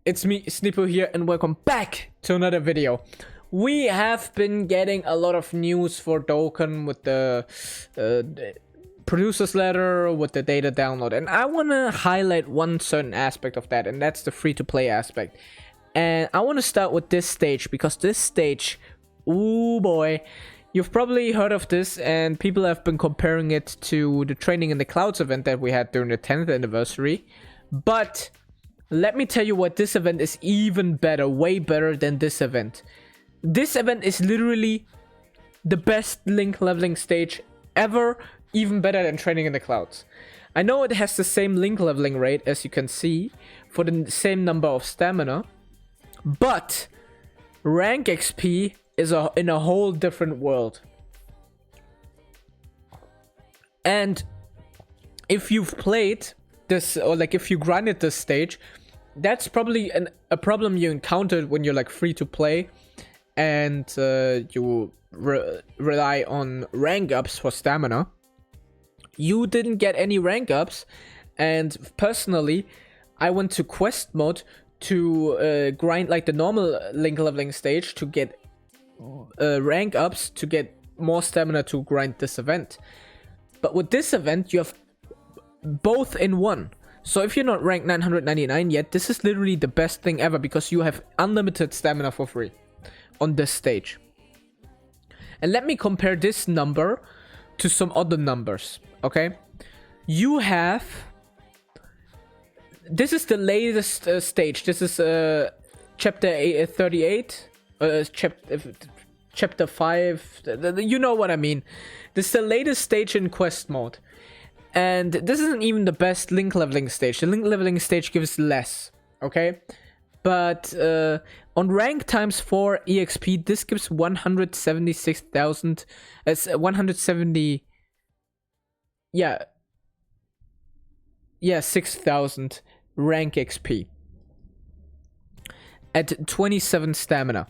It's me, Snippo here, and welcome back to another video. We have been getting a lot of news for Dokkan with the producer's letter, with the data download, and I want to highlight one certain aspect of that, and that's the free-to-play aspect. And I want to start with this stage, because this stage, ooh boy, you've probably heard of this, and people have been comparing it to the Training in the Clouds event that we had during the 10th anniversary, but let me tell you what, this event is even better, way better than this event. This event is literally the best link leveling stage ever, even better than Training in the Clouds. I know it has the same link leveling rate, as you can see, for the same number of stamina, but rank XP is in a whole different world. And if you've played this, or like if you grinded this stage, that's probably a problem you encountered when you're like free to play and you rely on rank ups for stamina. You didn't get any rank ups, and personally I went to quest mode to grind like the normal link leveling stage to get rank ups, to get more stamina to grind this event. But with this event you have both in one. So if you're not ranked 999 yet, this is literally the best thing ever, because you have unlimited stamina for free on this stage. And let me compare this number to some other numbers, okay? You have... This is the latest stage. This is chapter 38, chapter 5, you know what I mean. This is the latest stage in quest mode. And this isn't even the best link leveling stage. The link leveling stage gives less, okay? But on rank times 4 EXP, this gives 176,000. It's 170. Yeah, 6,000 rank XP at 27 stamina.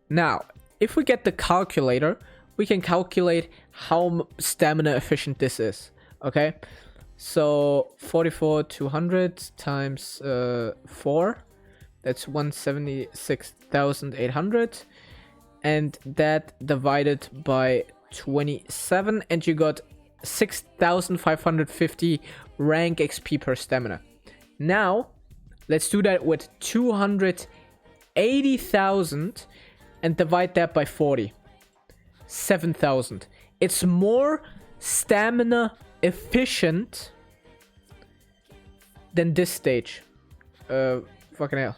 Now, if we get the calculator, we can calculate how stamina efficient this is. Okay, so 44,200 times 4, that's 176,800, and that divided by 27, and you got 6,550 rank XP per stamina. Now let's do that with 280,000 and divide that by 40. 7,000. It's more stamina efficient than this stage. Fucking hell.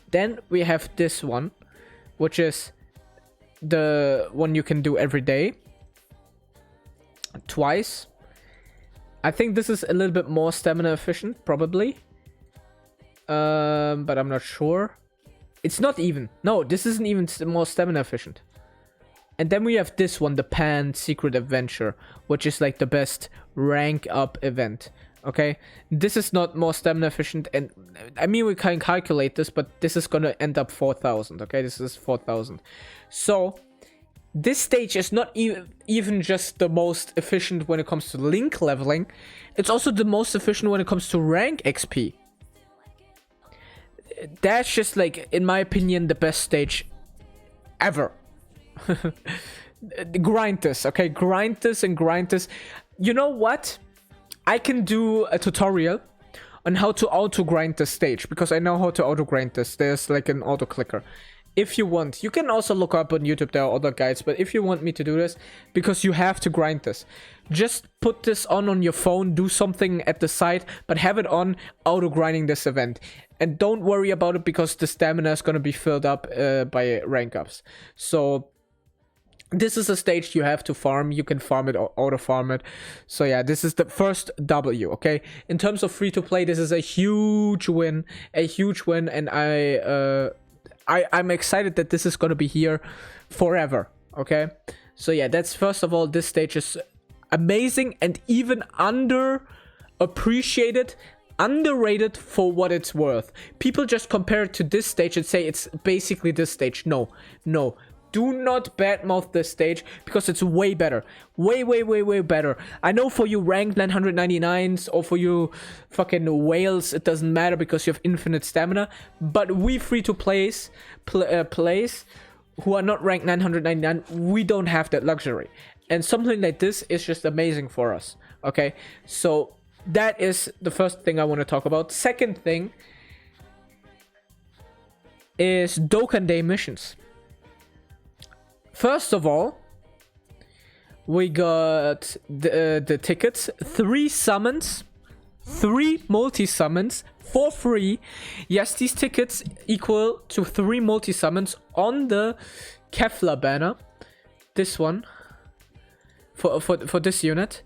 Then we have this one, which is the one you can do every day, twice. I think this is a little bit more stamina efficient, probably, but I'm not sure. It's not even. No, this isn't even more stamina efficient. And then we have this one, the Pan Secret Adventure, which is like the best rank up event. Okay, this is not more stamina efficient, and I mean we can calculate this, but this is gonna end up 4,000. Okay, this is 4,000. So this stage is not even just the most efficient when it comes to link leveling, it's also the most efficient when it comes to rank XP. That's just, like, in my opinion, the best stage ever. Grind this, okay? Grind this and grind this. You know what? I can do a tutorial on how to auto grind this stage, because I know how to auto grind this. There's like an auto clicker. If you want, you can also look up on YouTube, there are other guides, but if you want me to do this, because you have to grind this, just put this on your phone, do something at the side, but have it on auto grinding this event. And don't worry about it, because the stamina is going to be filled up by rank ups. So this is a stage you have to farm. You can farm it or auto farm it. So yeah, this is the first W, okay? In terms of free to play, this is a huge win. And I'm excited that this is going to be here forever, okay? So yeah, that's first of all, this stage is amazing and even underappreciated, underrated for what it's worth. People just compare it to this stage and say it's basically this stage. No. Do not badmouth this stage because it's way better. Way, way, way, way better. I know for you ranked 999s or for you fucking whales, it doesn't matter because you have infinite stamina. But we free-to-plays who are not ranked 999, we don't have that luxury. And something like this is just amazing for us. Okay, so that is the first thing I want to talk about. Second thing is Dokkan Day missions. First of all, we got the tickets, 3 summons, 3 multi-summons for free. Yes, these tickets equal to 3 multi-summons on the Kefla banner. This one. For this unit.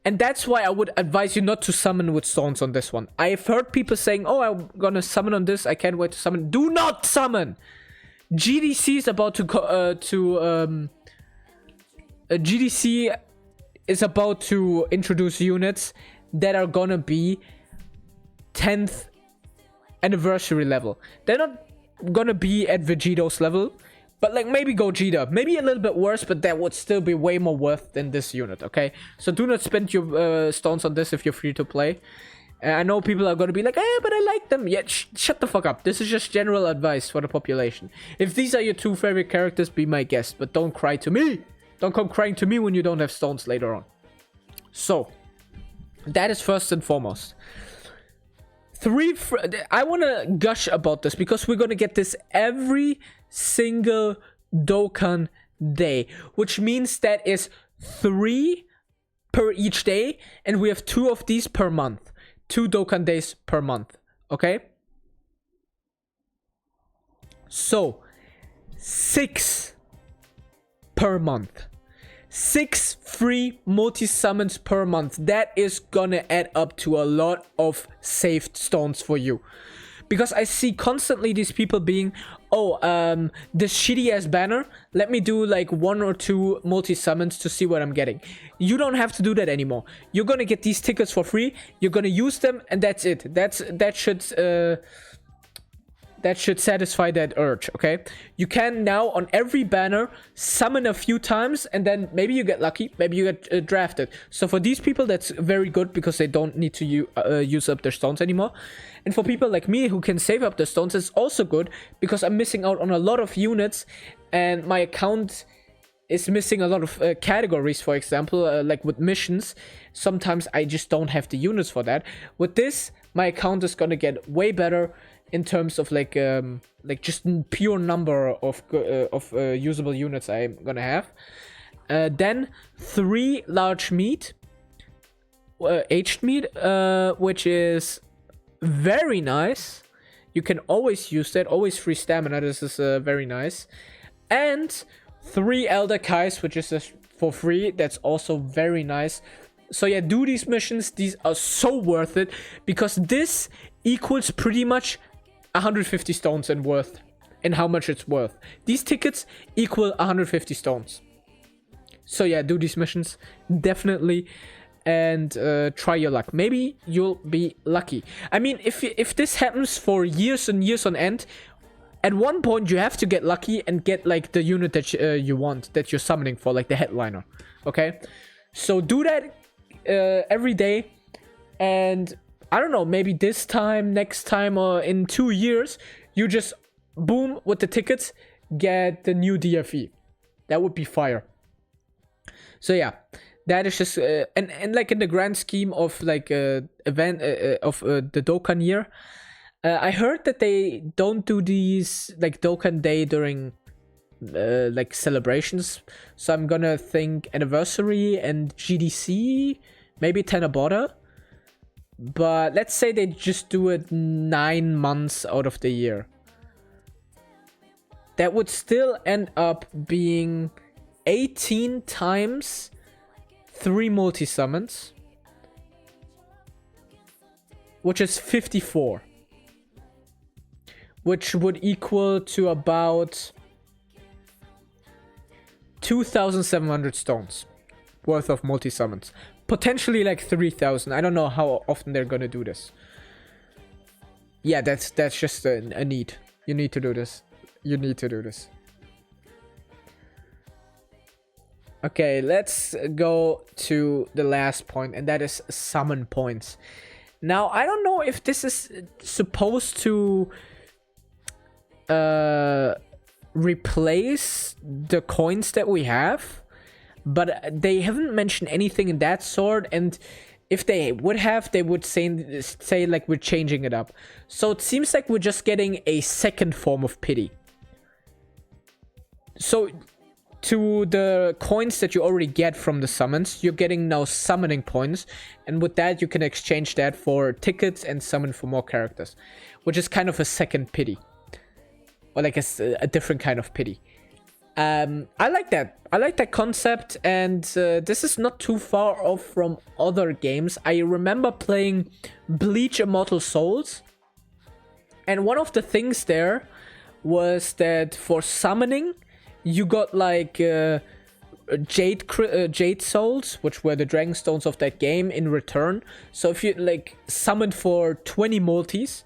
And that's why I would advise you not to summon with stones on this one. I've heard people saying, oh, I'm gonna summon on this. I can't wait to summon. Do not summon! GDC is about to GDC is about to introduce units that are gonna be 10th anniversary level. They're not gonna be at Vegito's level, but like maybe Gogeta, maybe a little bit worse, but that would still be way more worth than this unit. Okay, so do not spend your stones on this if you're free to play. I know people are gonna be like, but I like them. Yeah, shut the fuck up. This is just general advice for the population. If these are your 2 favorite characters, be my guest, but don't cry to me. Don't come crying to me when you don't have stones later on. So, that is first and foremost. I want to gush about this because we're going to get this every single Dokkan day, which means that is 3 per each day, and we have 2 of these per month. 2 Dokkan days per month, okay? So, 6 per month. 6 free multi-summons per month. That is gonna add up to a lot of saved stones for you. Because I see constantly these people being, this shitty ass banner, let me do like 1 or 2 multi-summons to see what I'm getting. You don't have to do that anymore. You're gonna get these tickets for free, you're gonna use them, and that's it. That should satisfy that urge, okay? You can now, on every banner, summon a few times, and then maybe you get lucky, maybe you get drafted. So for these people, that's very good, because they don't need to use up their stones anymore. And for people like me, who can save up their stones, it's also good, because I'm missing out on a lot of units, and my account is missing a lot of categories, for example, like with missions. Sometimes I just don't have the units for that. With this, my account is gonna get way better, in terms of like just pure number of usable units I'm gonna have. Then 3 large meat, aged meat, which is very nice. You can always use that, always free stamina. This is very nice. And 3 elder kais, which is for free. That's also very nice. So yeah, do these missions. These are so worth it, because this equals pretty much 150 stones and how much it's worth. These tickets equal 150 stones. So yeah, do these missions definitely, and try your luck. Maybe you'll be lucky. I mean, if this happens for years and years on end, at one point you have to get lucky and get like the unit that you want, that you're summoning for, like the headliner. Okay, so do that every day, and I don't know, maybe this time, next time, or in 2 years, you just, boom, with the tickets, get the new DFE. That would be fire. So yeah, that is just, and like in the grand scheme of like event of the Dokkan year, I heard that they don't do these like Dokkan Day during like celebrations. So I'm gonna think anniversary and GDC, maybe Tenabota. But let's say they just do it 9 months out of the year. That would still end up being 18 times 3 multi-summons, which is 54. Which would equal to about 2,700 stones worth of multi-summons. Potentially like 3,000. I don't know how often they're gonna do this. Yeah, that's just a need. You need to do this. You need to do this. Okay, let's go to the last point, and that is summon points. Now, I don't know if this is supposed to replace the coins that we have, but they haven't mentioned anything in that sort, and if they would have, they would say like we're changing it up. So it seems like we're just getting a second form of pity. So to the coins that you already get from the summons, you're getting now summoning points, and with that you can exchange that for tickets and summon for more characters, which is kind of a second pity, or like a different kind of pity. I like that concept, and this is not too far off from other games. I remember playing Bleach Immortal Souls, and one of the things there was that for summoning you got like jade souls, which were the dragon stones of that game, in return. So if you like summoned for 20 multis,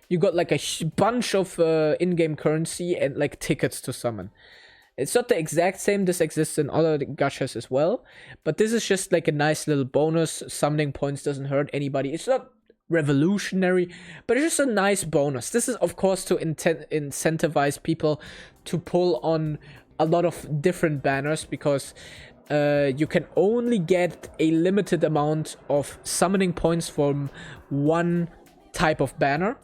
you got like a bunch of in-game currency and like tickets to summon. It's not the exact same. This exists in other gachas as well, but this is just like a nice little bonus. Summoning points doesn't hurt anybody. It's not revolutionary, but it's just a nice bonus. This is of course to incentivize people to pull on a lot of different banners, because you can only get a limited amount of summoning points from one type of banner.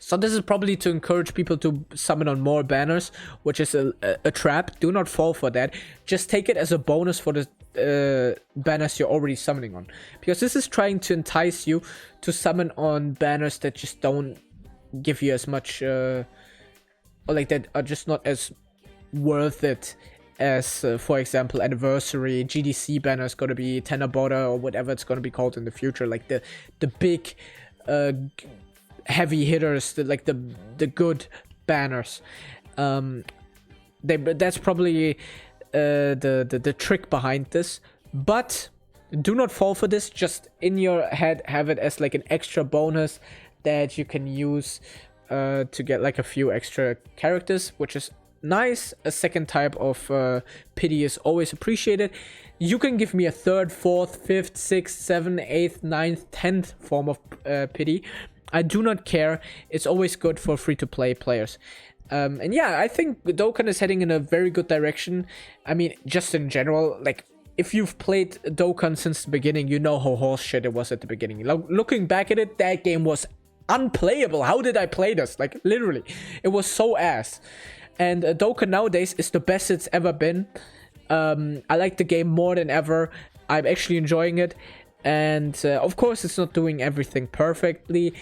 So this is probably to encourage people to summon on more banners, which is a trap. Do not fall for that. Just take it as a bonus for the banners you're already summoning on, because this is trying to entice you to summon on banners that just don't give you as much, or like that are just not as worth it as, for example, anniversary GDC banner is going to be Tenabota or whatever it's going to be called in the future, like the big heavy hitters, the good banners. That's probably the trick behind this, but do not fall for this. Just in your head have it as like an extra bonus that you can use to get like a few extra characters, which is nice. A second type of pity is always appreciated. You can give me a third, fourth, fifth, sixth, seventh, eighth, ninth, 10th form of pity. I do not care. It's always good for free-to-play players. And yeah, I think Dokkan is heading in a very good direction. I mean, just in general, like, if you've played Dokkan since the beginning, you know how horseshit it was at the beginning. Looking back at it, that game was unplayable. How did I play this? Like, literally, it was so ass. And Dokkan nowadays is the best it's ever been. I like the game more than ever. I'm actually enjoying it. And of course, it's not doing everything perfectly.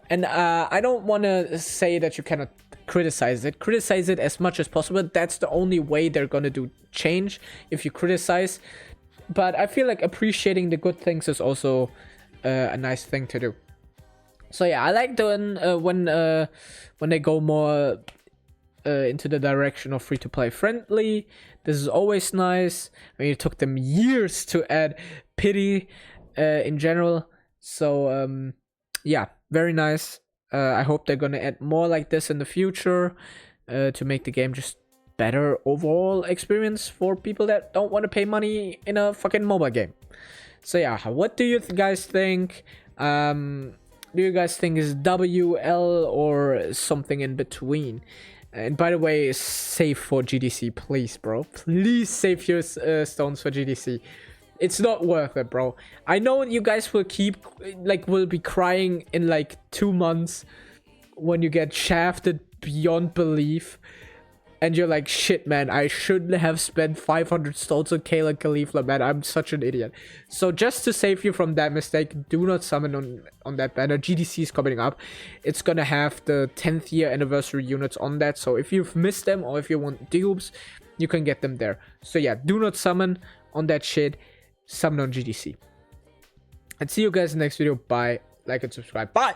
And I don't want to say that you cannot criticize it. Criticize it as much as possible. That's the only way they're going to do change, if you criticize. But I feel like appreciating the good things is also a nice thing to do. So yeah, I like when they go more into the direction of free-to-play friendly. This is always nice. I mean, it took them years to add pity in general. So yeah, very nice. I hope they're gonna add more like this in the future to make the game just better overall experience for people that don't want to pay money in a fucking mobile game. So yeah, what do you guys think? Do you guys think is WL or something in between? And by the way, save for GDC, please, bro. Please save your stones for GDC. It's not worth it, bro. I know you guys will will be crying in like 2 months when you get shafted beyond belief. And you're like, shit, man, I shouldn't have spent 500 stones on Kayla Khalifa, man. I'm such an idiot. So just to save you from that mistake, do not summon on that banner. GDC is coming up. It's gonna have the 10th year anniversary units on that. So if you've missed them or if you want dupes, you can get them there. So yeah, do not summon on that shit. Summon on GDC. And see you guys in the next video. Bye. Like and subscribe. Bye.